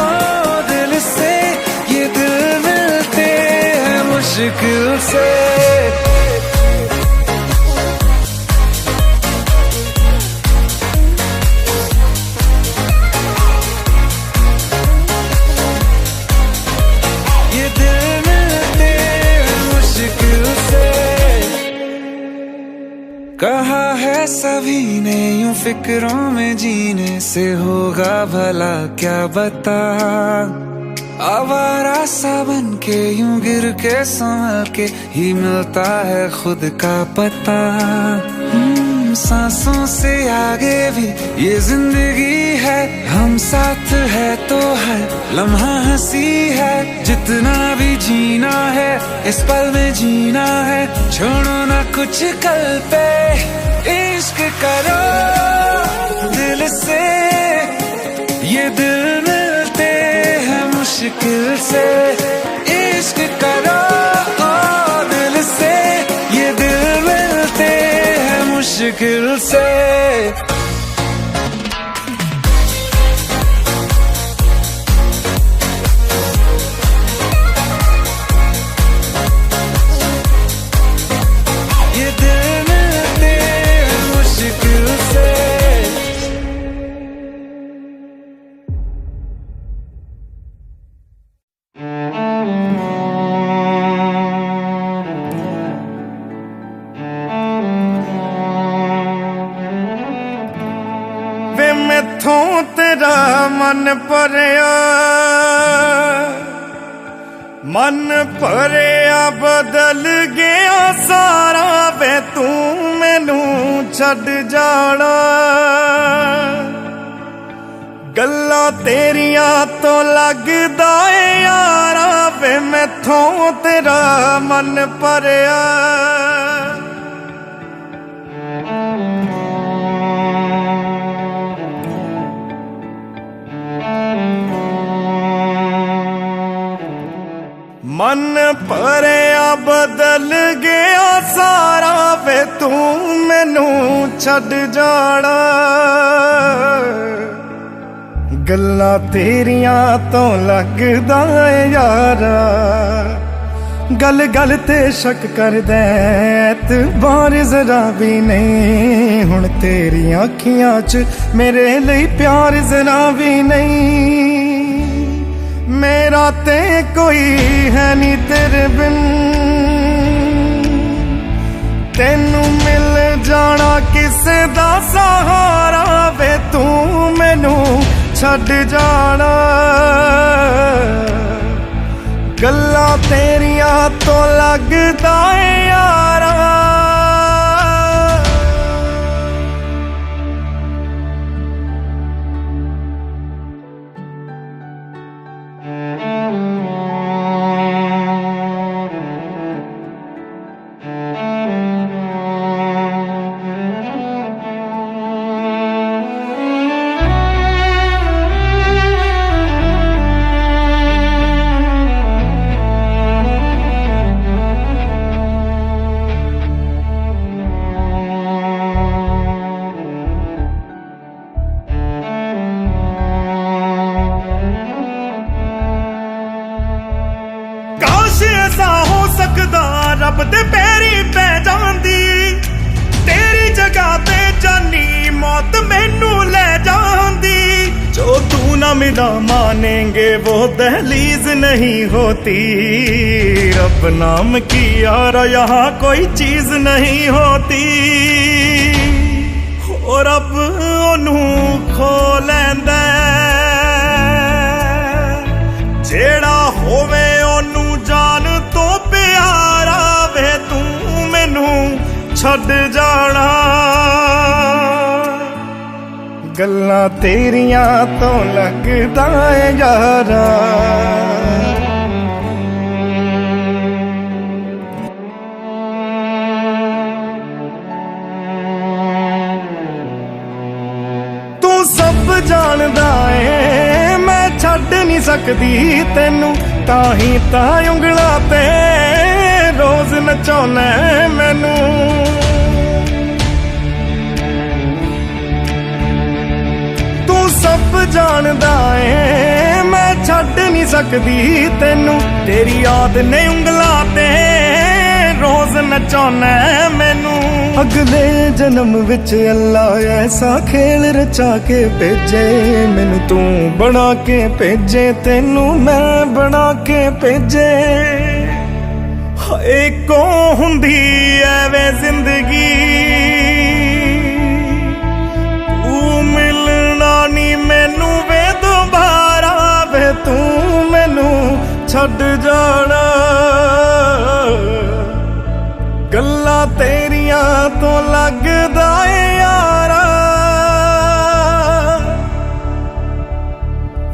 ओ दिल से। ये दिल मिलते हैं मुश्किल से। ये दिल मिलते हैं मुश्किल से। कहा है सभी ने यूं फिक्रों में जीने से होगा भला क्या बता। आवारा सा बन के यूं गिर के संभल के ही मिलता है खुद का पता। सांसों से आगे भी ये जिंदगी है, हम साथ है तो हर लम्हा हंसी है। जितना भी जीना है इस पल में जीना है, छोड़ो ना कुछ कल पे, इश्क करो दिल से। ये दिल मिलते हैं मुश्किल से, इश्क करो ओ दिल से। ये दिल मिलते हैं मुश्किल से। ये दिल मिलते हैं मुश्किल से। वे मैथों तेरा मन भरिया, मन भरिया बदल गया सारा। वे तू मैनू छड़ जाना। गल्लां तेरियां तो लगदा ए यारा वे मैथों तेरा मन भरिया। मन भरिया बदल गया सारा वे तू मैनू छड़ जाना। गल्लां तेरियां तो लगदा ए यारा गल गल ते शक करदा एतबार जरा भी नहीं। हुण तेरियां अखियां च मेरे लिए प्यार जरा भी नहीं। मेरा ते कोई है नी तेरे बिन तेनू मिल जाना किसे दा सहारा वे तू मैनू छड़ जाना। गल्लां तेरियां तो लगदा ए यारा। ऐसा हो सकदा रब दे पैरी पै जांदी तेरी जगह ते जानी मौत मैनू ले जांदी। जो तू ना मिला मानेंगे वो दहलीज नहीं होती। रब नाम की यार यहाँ कोई चीज नहीं होती। और रब ओनू खो लैंदा जेड़ा होवे ओनू जान तो प्यारा वे तू मैनू छड़ जाना। गल्लां तेरियां तो लगदा ए यारा। तू सब जानदा ए मैं छड़ नहीं सकदी तेनू ताही तां उंगलां ते रोज नचाउना मैनू। तू सब जानदा ए मैं छड़ नहीं सकदी तेनू तेरी याद ने उंगलां ते रोज नचाउना मैनू। अगले जन्म विच अल्लाह ऐसा खेल रचा के भेजे मैनू तू बना के भेजे तेनू मैं बना के भेजे। हाय को हुंदी ऐवे जिंदगी तू मिलना नी मैनू वे दोबारा वे तू मैनू छड़ जाना। गल्लां तेरियां तो लगदा ए यारा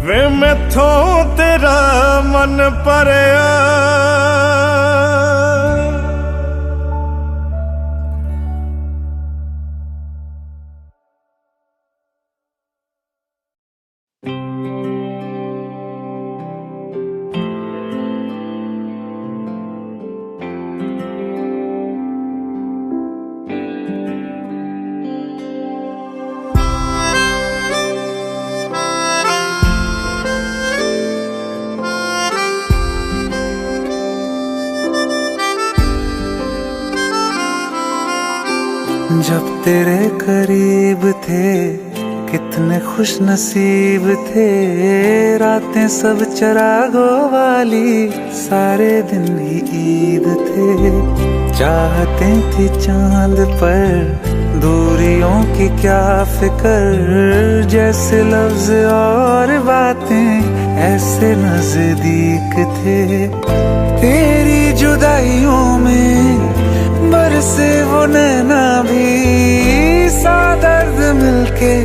वे मैथों तेरा मन भरिया। जब तेरे करीब थे कितने खुश नसीब थे। रातें सब चरागों वाली सारे दिन ही ईद थे। चाहते थी चांद पर दूरियों की क्या फिक्र। जैसे लफ्ज और बातें ऐसे नजदीक थे। तेरी जुदाइयों में बरसे वो नैना भी के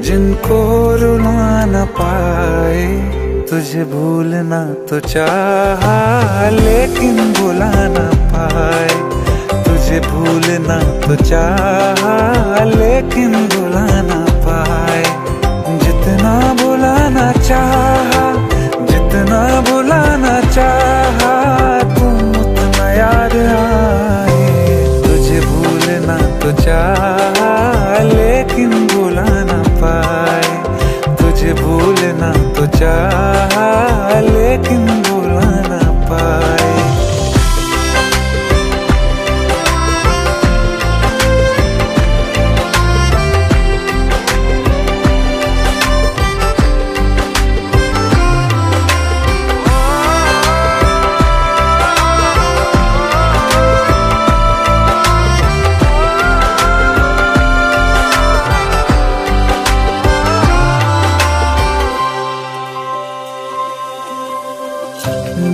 जिनको रुला न पाए। तुझे भूलना तो चाहा लेकिन भुला न पाए। तुझे भूलना तो चाहा लेकिन भुला न पाए। जितना भुलाना चाहा, जितना भुलाना चाहा, तुम उतना याद आए। तुझे भूलना तो चाहा लेकिन भुला न पाए। तुझे भूलना तो चाहा लेकिन भुला न पाए।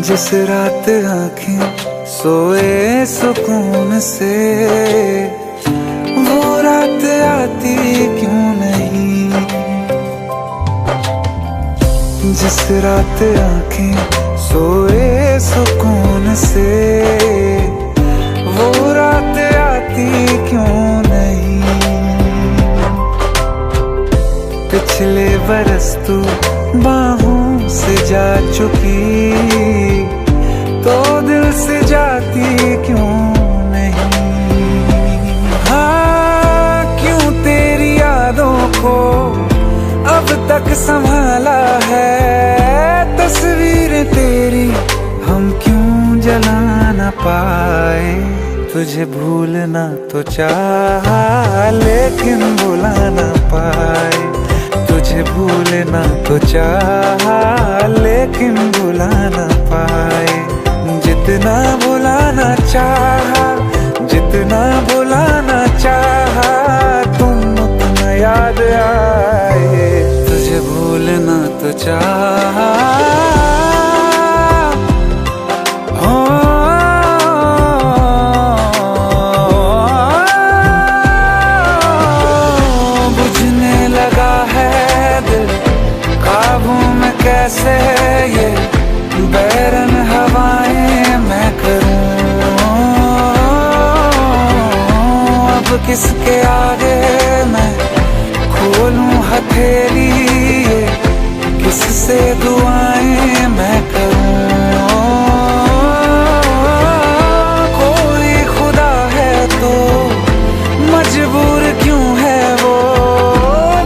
जिस रात आँखें सोए सुकून से, वो रात आती क्यों नहीं। जिस रात आँखें सोए सुकून से, वो रात आती क्यों नहीं। पिछले बरस तू बाहों से जा चुकी, तो दिल से जाती क्यों नहीं। हाँ, क्यों तेरी यादों को अब तक संभाला है। तस्वीर तेरी हम क्यों जला न पाए। तुझे भूलना तो चाहा लेकिन भुला न पाए। तुझे भूलना तो चाहा लेकिन भुला न पाए। जितना भुलाना चाहा, जितना भुलाना चाहा, तुम उतना याद आए। तुझे भूलना तो चाहा, बुझने लगा है दिल काबू में कैसे ये बैरन हवाएं मैं करूं। अब किसके आगे मैं खोलूं हथेली, किससे दुआएं मैं करूं। कोई खुदा है तो मजबूर क्यों है वो,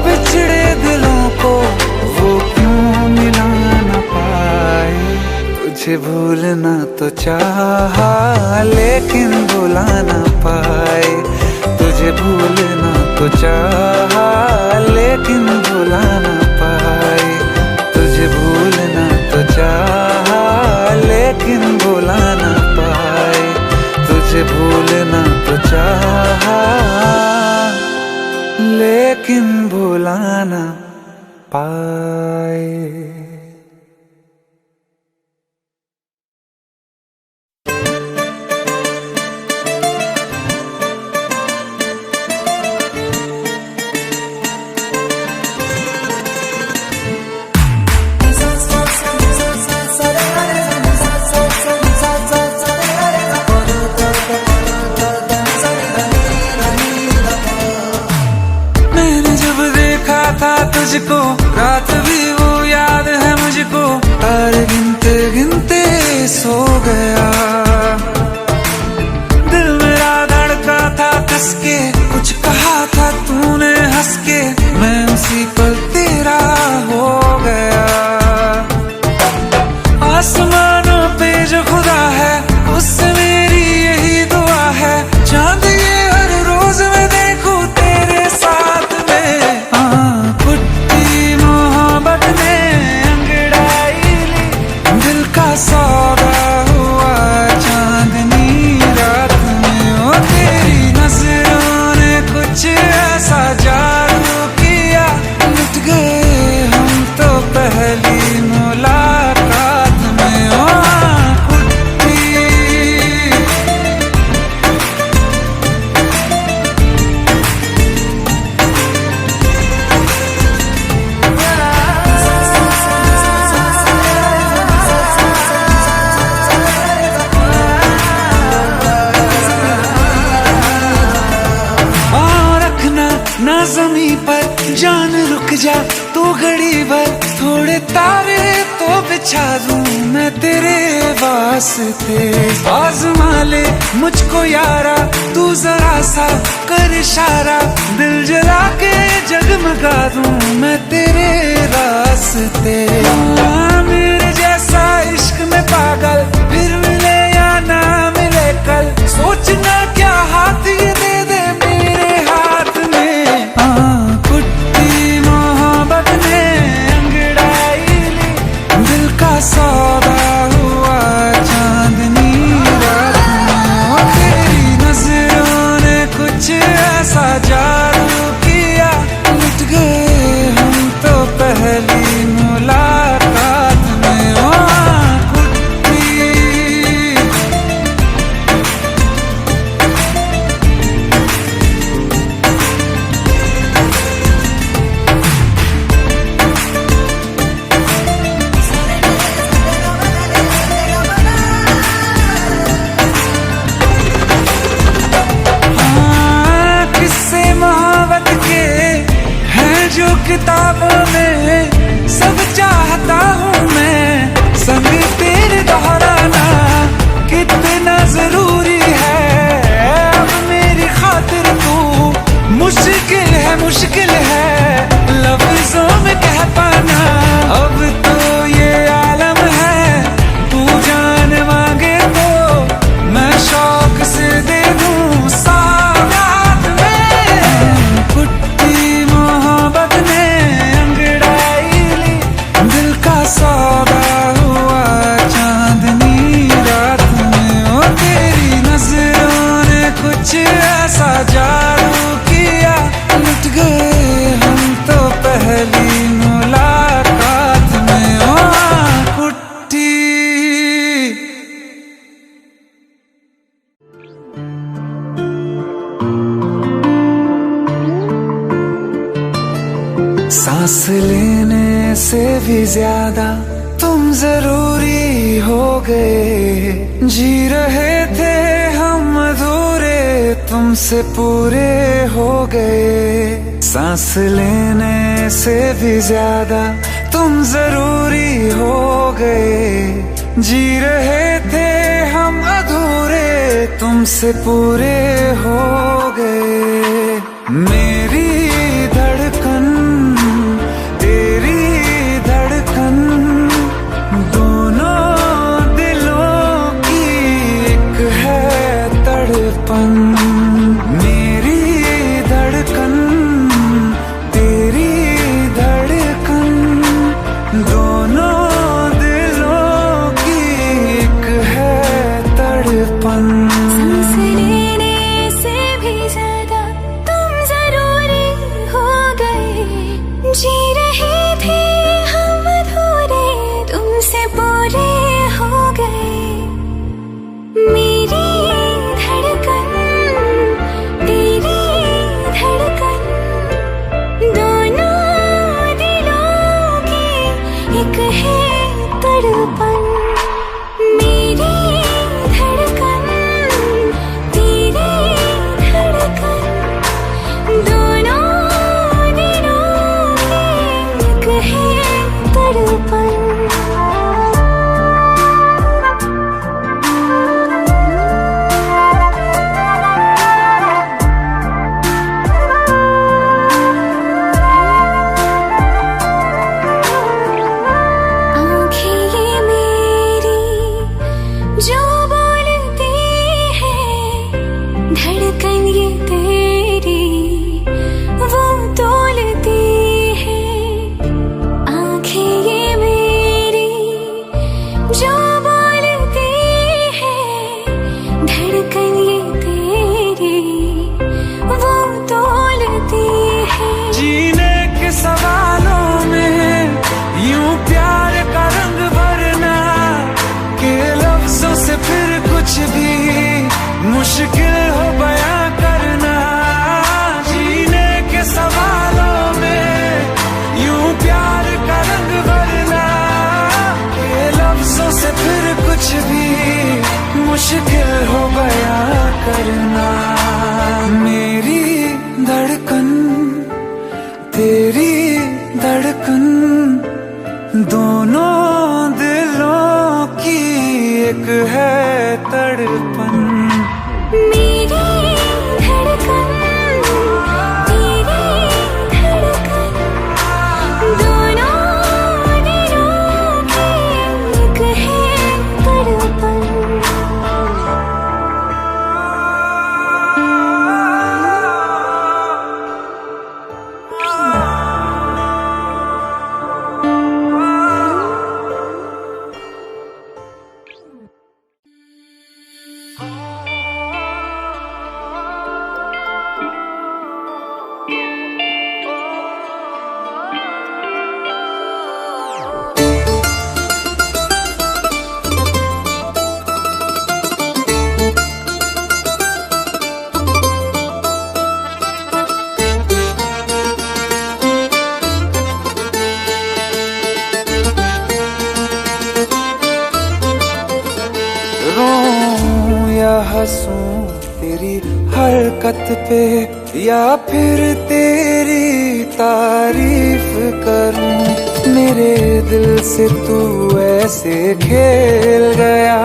बिछड़े दिलों को वो क्यों मिला न पाए। तुझे भूलना तो चाहा लेकिन भुला न पाए। तुझे भूलना तो चाहा लेकिन भुला न पाए। तुझे भूलना तो चाहा लेकिन भुला न पाए। तुझे भूलना तो चाहा लेकिन भुला न पाए। तुझको रात भी वो याद है मुझको, तारे गिनते गिनते सो गया। दिल मेरा धड़का था कसके, कुछ कहा था तूने हंस के, मैं उसी पल तेरा हो गया। आसमानों पे जो खुदा है उससे मेरी यही दुआ है, चांद ये हर रोज मैं देखूं तेरे साथ में। सौदा हुआ चांदनी रात में, ओ तेरी नजरों ने कुछ ऐसा ना जमी पर जान रुक जा तू घड़ी भर, थोड़े तारे तो बिछा दूं मैं तेरे वास्ते। आज़मा ले मुझको यारा तू जरा सा कर इशारा, दिल जला के जगमगा दूं मैं तेरे रास्ते। मेरे जैसा इश्क में पागल फिर मिले या ना मिले कल, सोचना क्या हाथ ये दे दे मेरे हाथ में। कुट्टी मोहब्बत ने अंगड़ाई ली, दिल का सौदा हुआ चांदनी रात में। तेरी नजरों ने कुछ ऐसा जादू किया, लुट गए हम तो पहली मुलाकात में। किताबों में सब चाहता हूँ मैं, संग तेरे दोहराना कितना जरूरी है। अब मेरी खातिर तू मुश्किल है लफ्जों में कह पाना। अब तो ये आलम है तू जान मांगे तो मैं शौक से दे दूँ सौगात में। कुट्टी मोहब्बत ने सौदा हुआ चांदनी रात में। ओ तेरी नजरों ने कुछ ऐसा जादू किया, लुट गए हम तो पहली मुलाकात में। ओ कुट्टी सांस लेने से भी ज्यादा तुम जरूरी हो गए, जी रहे थे हम अधूरे तुमसे पूरे हो गए। सांस लेने से भी ज्यादा तुम जरूरी हो गए, जी रहे थे हम अधूरे तुमसे पूरे हो गए। मेरी धड़कन तेरी धड़कन, दोनों दिलों की एक है तड़पन। मेरी धड़कन तेरी धड़कन, दोनों दिलों की एक है तड़पन। सांस लेने से भी ज्यादा तुम जरूरी हो गए, जी रहे थे हम अधूरे तुमसे पूरे हो गए। मेरी धड़कन तेरी धड़कन, दोनों दिलों की एक है तड़पन। मेरी धड़कन तेरी धड़कन, दोनों दिलों की एक है तड़पन। आँखें ये मेरी जो बोलती है, धड़कन ये तेरी वो तोलती है। आँखें ये मेरी जो बोलती है, धड़कन ये तेरी वो तोलती है। जीने के सवालों में यूं प्यार का रंग भरना, के लफ्जों से फिर कुछ भी मुश्किल हो बयां करना। जीने के सवालों में यूं प्यार का रंग भरना, के लफ्जों से फिर कुछ भी मुश्किल हो बयां करना। मेरी धड़कन तेरी धड़कन दोनों दिलों की एक है तड़पन। मेरी धड़कन तेरी धड़कन दोनों दिलों की एक है तड़पन। रोऊं या हंसूं तेरी हरकत पे, या फिर तेरी तारीफ करूं। मेरे दिल से तू ऐसे खेल गया,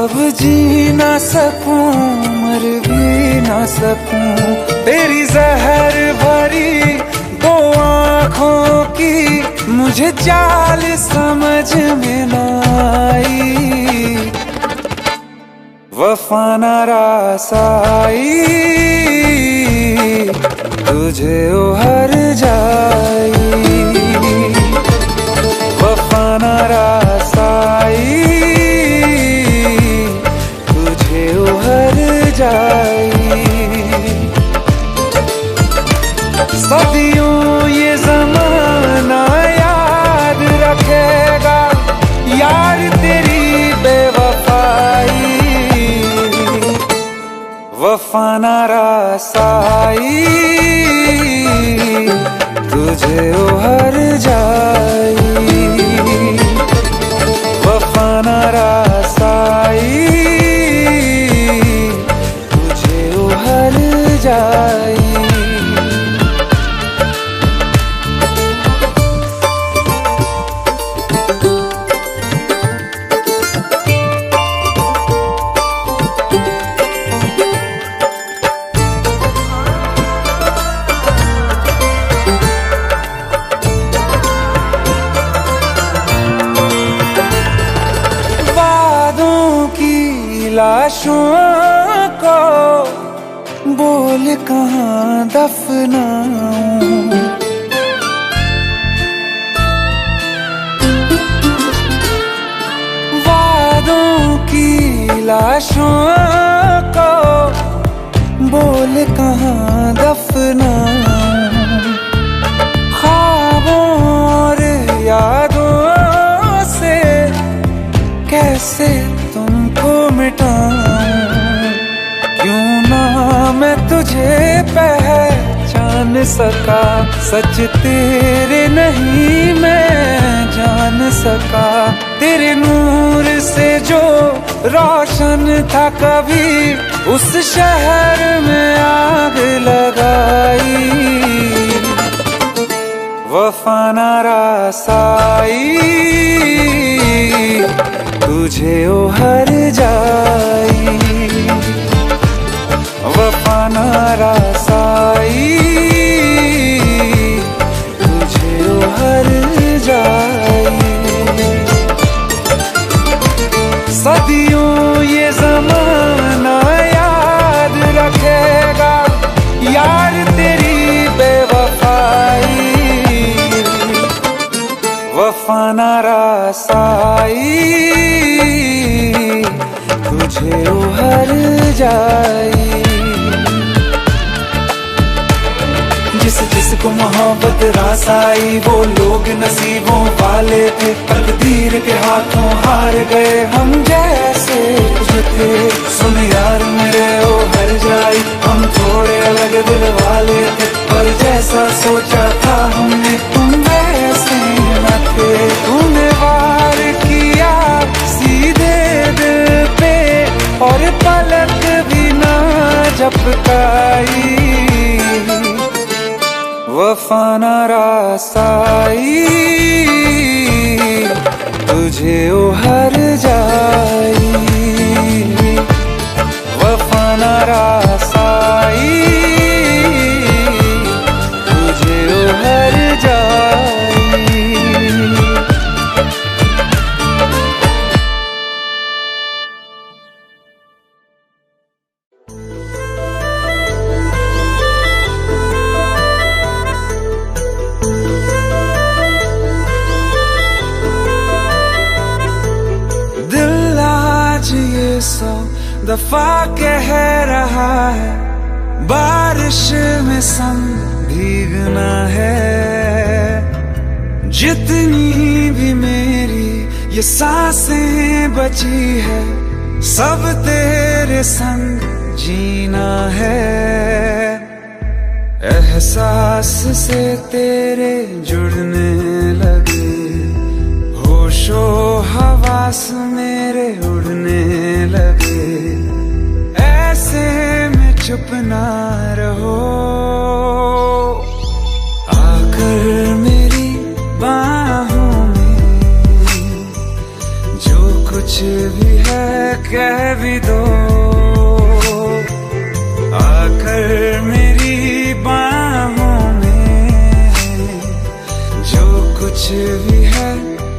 अब जी ना सकूं मर भी ना सकूं। तेरी जहर भरी दो आँखों की मुझे चाल समझ में ना आई। वफा ना रास आई तुझे हर जाई। वफा ना रास आई तुझे हर जाई। सदियों ये ज़माना याद रखेगा यार तेरी बेवफाई। वफा ना रास आई तुझे हर जाई। वफा ना रास आई तुझे हर जाई। लाशों को बोल कहाँ दफनाऊं। वादों की लाशों को बोल कहाँ दफनाऊं। ख्वाबों और यादों से कैसे तुमको मिटाऊं। क्यों ना मैं तुझे पहचान सका, सच तेरे नहीं मैं जान सका। तेरे नूर से जो रोशन था कभी उस शहर में आग लगाई। वफा ना रास आई तुझे हर जाई। वफा ना रास आई तुझे हर जाई। सदियों ये ज़माना याद रखेगा यार तेरी बेवफाई। वफा ना रास आई तुझे हर जाई। जिसको मोहब्बत रास आई वो लोग नसीबों वाले थे। तकदीर के हाथों हार गए हम जैसे कुछ थे। सुन यार मेरे ओ हर जाई हम थोड़े अलग दिल वाले थे। पर जैसा सोचा था हमने तुम वैसे न थे। तूने वार किया सीधे दिल पे और पलक भी ना झपकाई। वफा ना रासाई तुझे उहर जाई, वफा ना रासाई तुझे उहर जाई। दिल आज ये 100 दफा कह रहा है बारिश में संग भीगना है। जितनी भी मेरी ये सांसें बची है सब तेरे संग जीना है। एहसास से तेरे जुड़ने लगे होशो हवास मेरे उड़ने लगे। ऐसे में चुप ना रहो आकर मेरी बाहों में जो कुछ भी है कह भी दो। आकर मेरी बाहों में जो कुछ भी है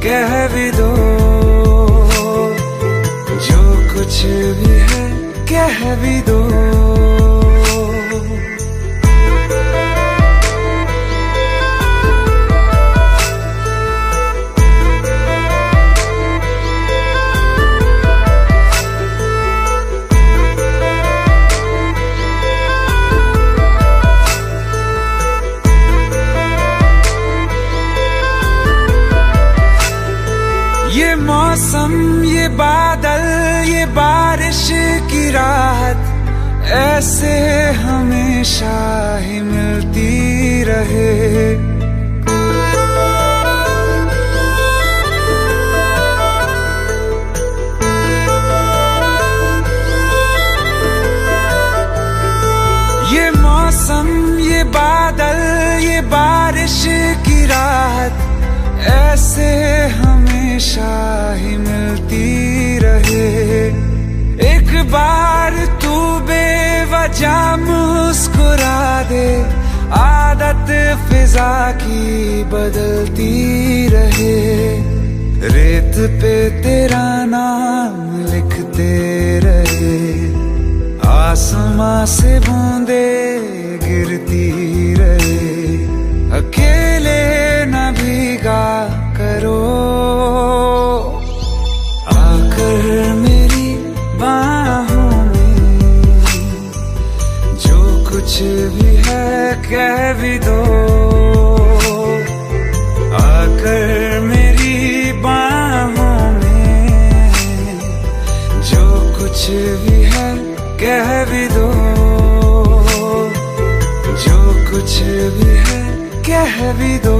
कह भी दो। जो कुछ भी है कह भी दो। ये मौसम ये बादल ये बारिश की राहत ऐसे हमेशा ही मिलती रहे। ये मौसम ये बादल ये बारिश की राहत ऐसे हमेशा ही मिलती रहे। एक बार तू बेवजह मुस्कुरा दे आदत फिजा की बदलती रहे। रेत पे तेरा नाम लिखते रहे आसमां से बूंदे गिरती रहे। अकेले न भीगा करो आकर मेरी बाहों में जो कुछ भी है कह भी दो। आकर मेरी बाहों में जो कुछ भी है कह भी दो। जो कुछ भी है कह भी दो।